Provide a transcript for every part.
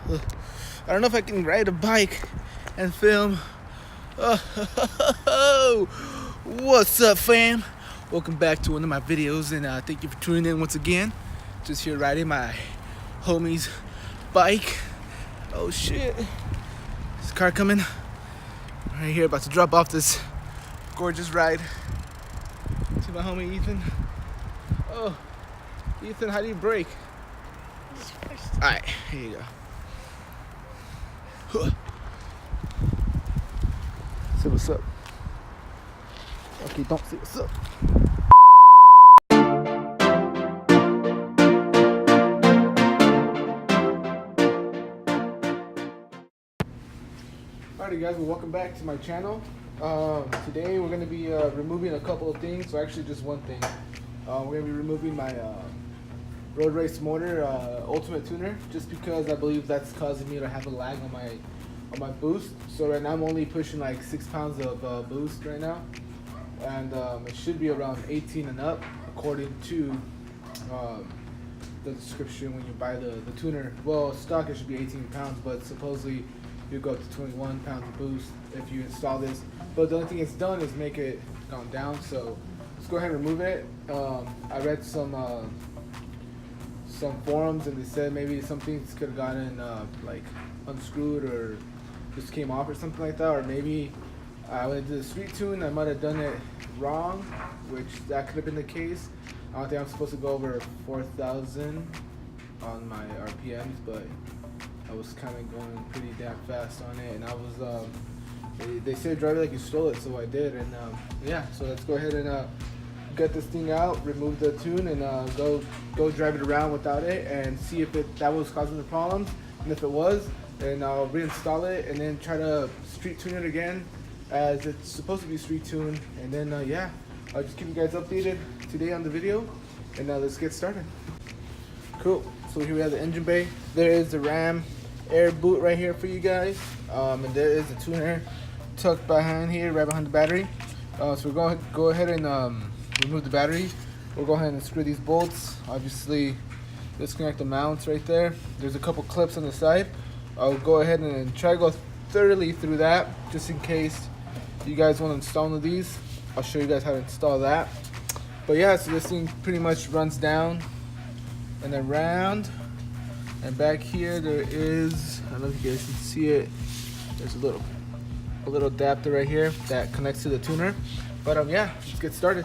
I don't know if I can ride a bike and film. What's up, fam? Welcome back to one of my videos, and thank you for tuning in once again. Just here riding my homie's bike. Oh shit, this car coming right here, about to drop off this gorgeous ride to my homie Ethan. Oh, Ethan, how do you brake? Alright, here you go. Say what's up. Okay, don't say what's up. Alrighty guys, well, welcome back to my channel. Today we're going to be removing a couple of things, so actually just one thing. We're going to be removing my road race motor ultimate tuner, just because I believe that's causing me to have a lag on my boost. So right now I'm only pushing like 6 pounds of boost right now, and it should be around 18 and up according to the description when you buy the tuner. Well, stock it should be 18 pounds, but supposedly you go up to 21 pounds of boost if you install this. But the only thing it's done is make it gone down, so let's go ahead and remove it. I read some forums, and they said maybe some things could have gotten like unscrewed or just came off or something like that, or maybe when I did the street tune I might have done it wrong, which that could have been the case. I don't think I'm supposed to go over 4,000 on my RPMs, but I was kind of going pretty damn fast on it, and I was they said drive it like you stole it, so I did. And yeah, so let's go ahead and get this thing out, remove the tune, and go drive it around without it, and see if that was causing the problems. And if it was, then I'll reinstall it and then try to street tune it again as it's supposed to be street tuned. And then yeah, I'll just keep you guys updated today on the video, and let's get started. Cool. So here we have the engine bay. There is the RAM air boot right here for you guys, and there is the tuner tucked behind here, right behind the battery. So we're going to go ahead and remove the battery. We'll go ahead and screw these bolts. Obviously, disconnect the mounts right there. There's a couple clips on the side. I'll go ahead and try to go thoroughly through that, just in case you guys want to install one of these. I'll show you guys how to install that. But yeah, so this thing pretty much runs down and then round. And back here there is, I don't know if you guys can see it, there's a little adapter right here that connects to the tuner. But yeah, let's get started.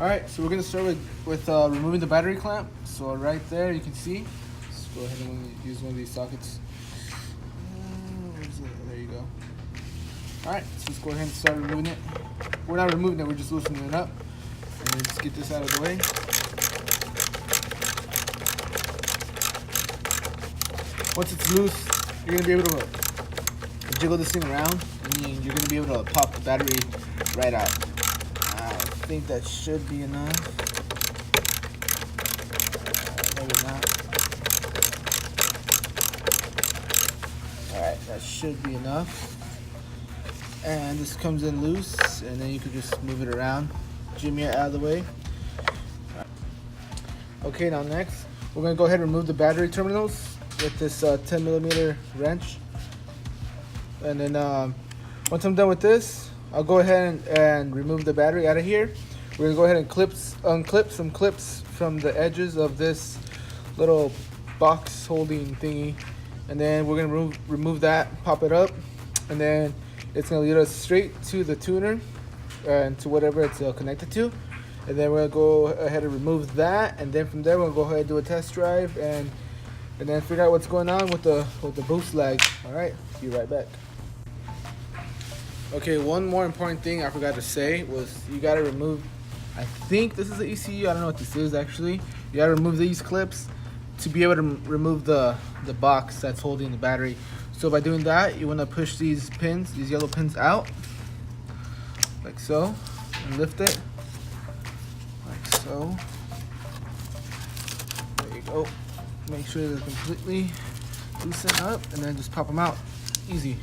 Alright, so we're going to start with removing the battery clamp. So right there you can see, let's go ahead and use one of these sockets. Where's it? There you go. Alright, so let's go ahead and start removing it. We're not removing it, we're just loosening it up. And let's get this out of the way. Once it's loose, you're going to be able to jiggle this thing around, and then you're going to be able to pop the battery right out. I think that should be enough. Maybe not. Alright, that should be enough. And this comes in loose, and then you can just move it around, jimmy it out of the way. Okay, now next, we're going to go ahead and remove the battery terminals with this 10mm wrench. And then once I'm done with this, I'll go ahead and remove the battery out of here. We're gonna go ahead and unclip some clips from the edges of this little box holding thingy, and then we're gonna remove that, pop it up, and then it's gonna lead us straight to the tuner and to whatever it's connected to. And then we're gonna go ahead and remove that, and then from there we're gonna go ahead and do a test drive and then figure out what's going on with the boost lag. All right, see you right back. Okay, one more important thing I forgot to say was you gotta remove, I think this is the ECU, I don't know what this is actually. You gotta remove these clips to be able to remove the box that's holding the battery. So by doing that, you wanna push these pins, these yellow pins out, like so, and lift it, like so. There you go. Make sure they're completely loosened up, and then just pop them out. Easy.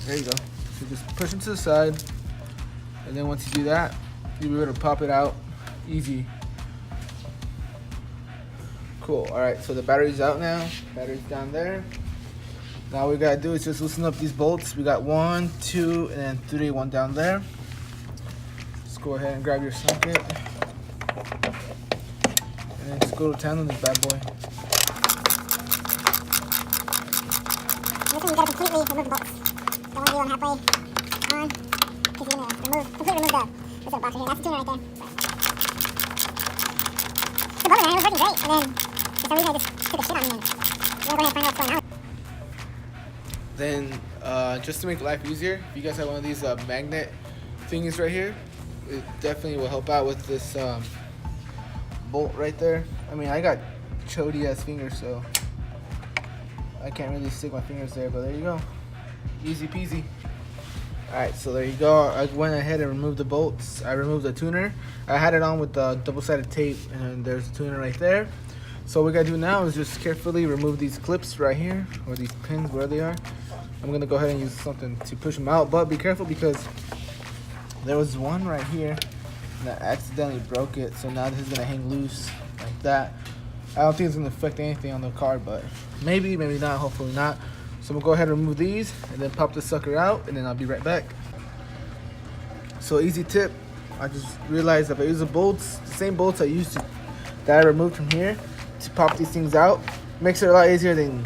There you go. So just push them to the side, and then once you do that, you'll be able to pop it out easy. Cool. All right, so the battery's out now. Battery's down there. Now all we gotta do is just loosen up these bolts. We got 1, 2, and then 3, one down there. Just go ahead and grab your socket. And then just go to town on this bad boy. This one you gotta completely remove the bolts. Don't want to do them halfway on, because you're gonna completely remove this little box right here. That's the tuner right there. The bummer, man, it was working great, and then for some reason I just took a shit on me, and we're gonna go ahead and find out what's going on. Then, just to make life easier, if you guys have one of these magnet thingies right here, it definitely will help out with this bolt right there. I mean, I got chody ass fingers, so I can't really stick my fingers there, but there you go. Easy peasy. Alright, so there you go. I went ahead and removed the bolts. I removed the tuner. I had it on with double-sided tape, and there's the tuner right there. So what we gotta do now is just carefully remove these clips right here, or these pins, where they are. I'm gonna go ahead and use something to push them out, but be careful because there was one right here that accidentally broke it, so now this is gonna hang loose like that. I don't think it's gonna affect anything on the car, but maybe, maybe not, hopefully not. So we'll go ahead and remove these and then pop this sucker out, and then I'll be right back. So easy tip, I just realized if I use the bolts, the same bolts I used to, that I removed from here to pop these things out, makes it a lot easier than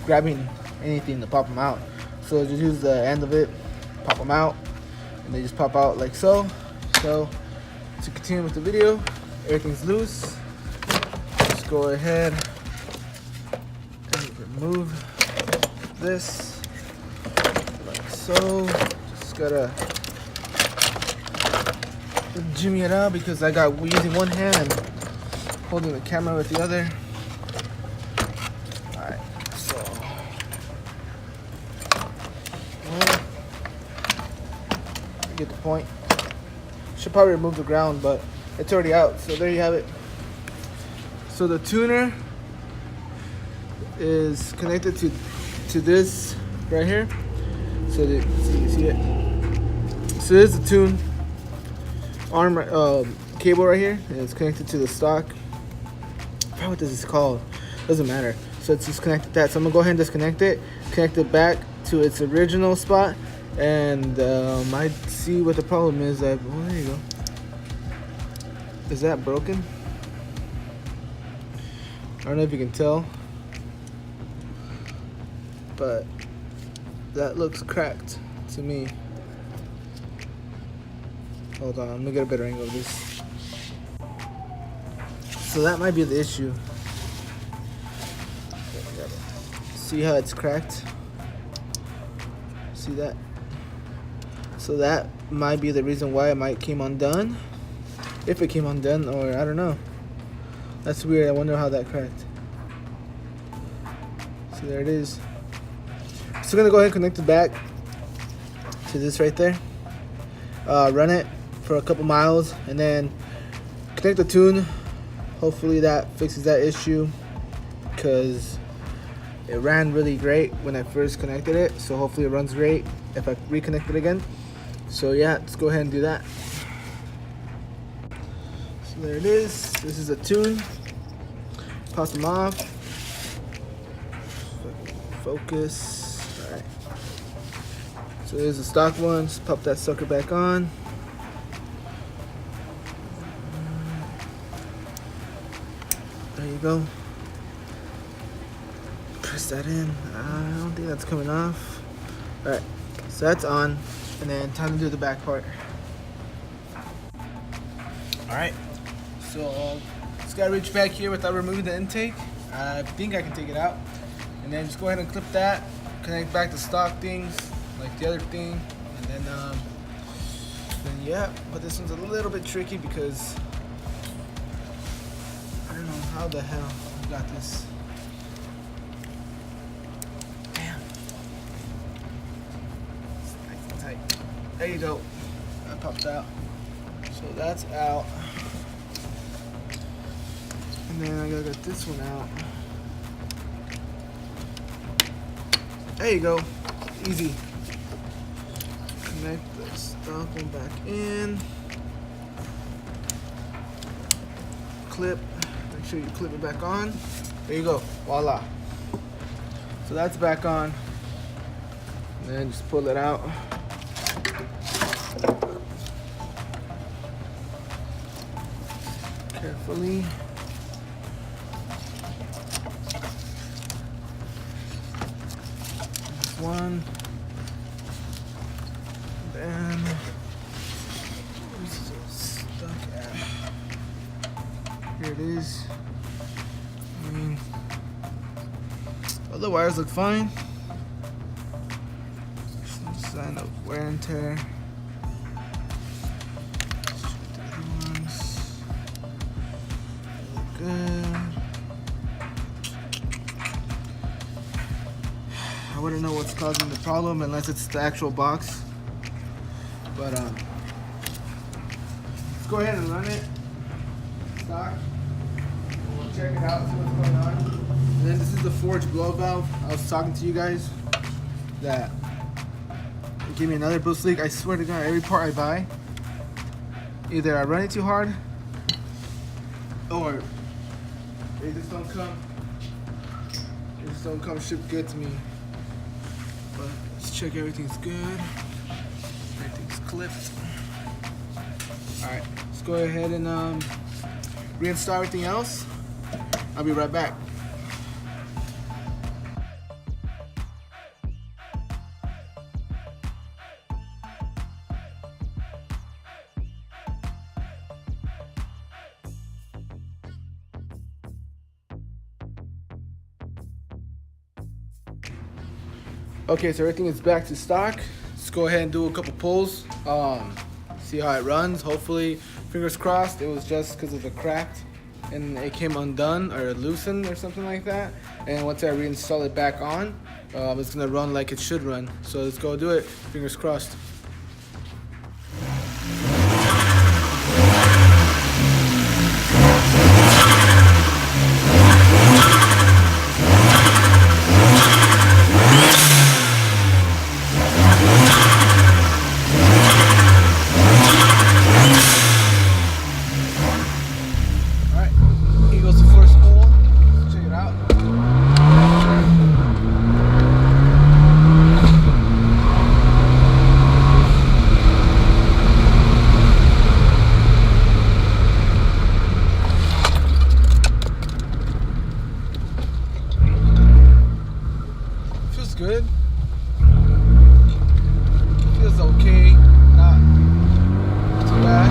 grabbing anything to pop them out. So just use the end of it, pop them out, and they just pop out like so. So to continue with the video, everything's loose. Just go ahead and remove this like so. Just gotta jimmy it out because I got using one hand and holding the camera with the other. Alright, so well, you get the point. Should probably remove the ground, but it's already out, so there you have it. So the tuner is connected to this right here. So you see it. So this is the tune arm cable right here. And it's connected to the stock. I forgot what this is called. Doesn't matter. So it's just connected to that. So I'm gonna go ahead and disconnect it, connect it back to its original spot, and I see what the problem is. Well, there you go. Is that broken? I don't know if you can tell, but that looks cracked to me. Hold on, let me get a better angle of this. So that might be the issue. See how it's cracked? See that? So that might be the reason why it might came undone. If it came undone, or I don't know. That's weird. I wonder how that cracked. So there it is. So I'm gonna go ahead and connect it back to this right there. Run it for a couple miles and then connect the tune. Hopefully that fixes that issue, because it ran really great when I first connected it. So hopefully it runs great if I reconnect it again. So yeah, let's go ahead and do that. So there it is. This is a tune. Pop them off. Focus. Alright. So there's the stock one. Just pop that sucker back on. There you go. Press that in. I don't think that's coming off. Alright. So that's on. And then time to do the back part. Alright. So just gotta reach back here without removing the intake. I think I can take it out. And then just go ahead and clip that. Connect back the stock things like the other thing. And then yeah. But this one's a little bit tricky because I don't know how the hell I got this. Damn. It's nice and tight. There you go. That popped out. So that's out. And then I gotta get this one out. There you go. Easy. Connect the stock one back in. Clip. Make sure you clip it back on. There you go. Voila. So that's back on. And then just pull it out. Carefully. One. Then where's it stuck at? Here it is. I mean, all the wires look fine. Some sign of wear and tear. The other ones look good. I wouldn't know what's causing the problem unless it's the actual box. But let's go ahead and run it. Stock. We'll check it out, see what's going on. And then this is the forged blow valve. I was talking to you guys that give me another boost leak. I swear to God, every part I buy, either I run it too hard or they just don't come. They just don't come shipped good to me. But let's check everything's good. Everything's clipped. Alright, let's go ahead and reinstall everything else. I'll be right back. Okay, so everything is back to stock. Let's go ahead and do a couple pulls. See how it runs. Hopefully, fingers crossed, it was just because of the cracked and it came undone or loosened or something like that. And once I reinstall it back on, it's gonna run like it should run. So let's go do it. Fingers crossed. Good. Feels okay. Not too bad.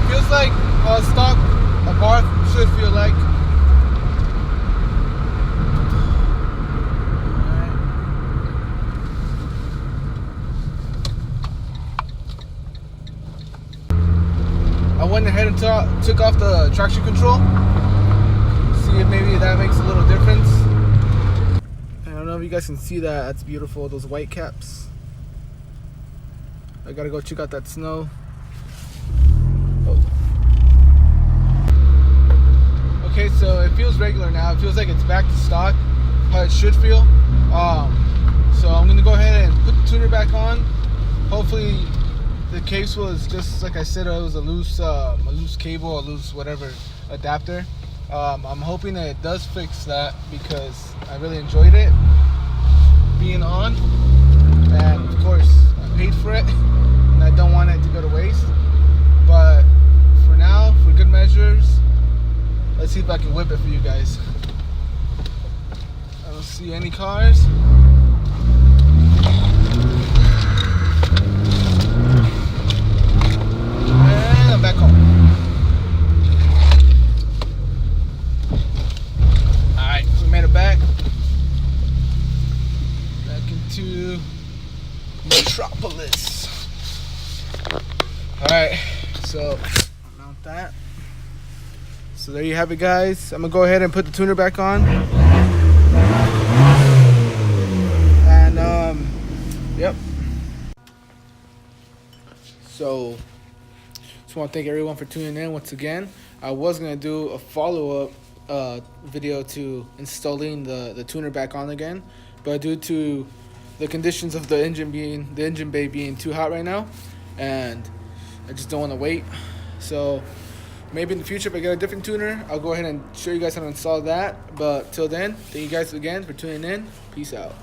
Feels like stock a bar should feel like. I went ahead and took off the traction control. See if maybe that makes a little difference. I don't know if you guys can see that. That's beautiful, those white caps. I gotta go check out that snow. Oh. Okay, so it feels regular now. It feels like it's back to stock, how it should feel. So I'm gonna go ahead and put the tuner back on. Hopefully the case was just like I said, it was a loose cable, a loose whatever adapter. I'm hoping that it does fix that because I really enjoyed it being on, and of course I paid for it and I don't want it to go to waste. But for now, for good measures, let's see if I can whip it for you guys. I don't see any cars. And I'm back home. Alright, so we made it back into Metropolis. Alright, so mount that. So there you have it, guys. I'm gonna go ahead and put the tuner back on. And yep. So just want to thank everyone for tuning in once again. I was gonna do a follow-up video to installing the tuner back on again, but due to the conditions of the engine bay being too hot right now, and I just don't want to wait. So maybe in the future, if I get a different tuner, I'll go ahead and show you guys how to install that. But till then, thank you guys again for tuning in. Peace out.